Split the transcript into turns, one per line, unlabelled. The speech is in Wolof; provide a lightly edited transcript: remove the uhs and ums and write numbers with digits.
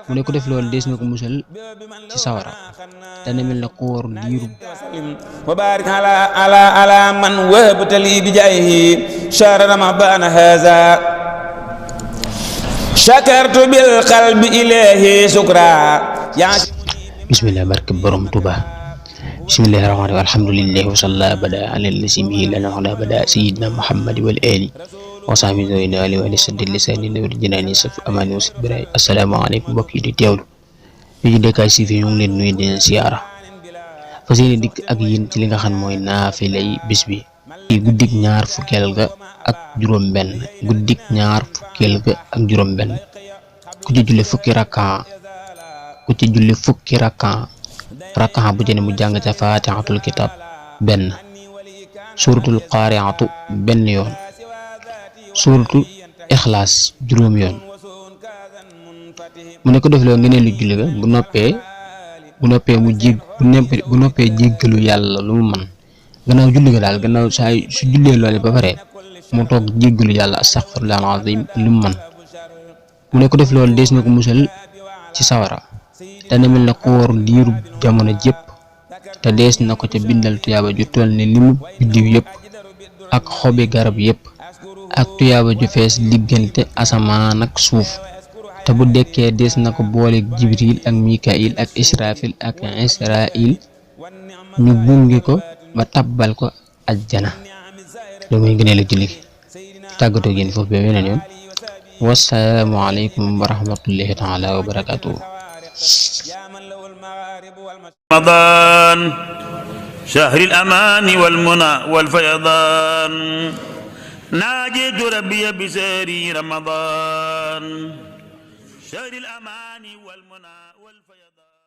mu ne ko def loolu dees na ko musal ci sawara dana mel ne ku woor diiru
wa barik ala man wahabta li bi jaahihi shahra ramadan haza shakartu bil qalbi ilahi shukra
bismillah barke borom Tuuba bismillahi rahmaani rahiim alhamdulillahi wa salla bada ala lasimihi lana wala bada sayyidina muhammad wal ali wa sahbihi zawina ali wa saddi lisani nawir jinaani saf amani wa sibray assalamu alaykum mbokk yi di teewlu ñu DK TV ñu ngi leen nuyu di leen siyaara fas yéene dikk ak yéen ci li nga xam mooy naafilay bis bi guddik ñaar fukkeel ga ak juróom benn guddik ñaar fukkeel ga ak juróom benn ku ci julli fukki rakka bu jëne mu jàng ca faatihatul kitab benn suratul qaari'atu benn yoon suratu ixlaas juróom yoon mu ne ko def loo ngeen lu julli ga bu noppee jéggalu yàlla lu mu man gannaaw julli ga daal gannaaw saa su jullee loole ba pare mu toog jéggalu yàlla astaghfirullah alazim lu mu man mu ne ko def loolu dees na ko musal ci sawara dana mel ne ku woor diiru jamono jépp te dees na ko ca bindal tuyaaba ju toll ne limu biddiw yépp ak xobi garab yépp ak tuyaaba ju fees diggante asamaan ak suuf te bu dekkee dees na ko boole jibril ak mikail ak israfil ak israil ñu bunge ko ba tabbal ko ajjana lu muy gënee la julli tàggatoo génn foofu ba weneen yoon wassalaamu aleykum wa rahmatullahi taala wa barakatuh
رمضان شهر الأمان والمنى والفيضان ناجيت ربي بساري رمضان شهر الأمان والمنى والفيضان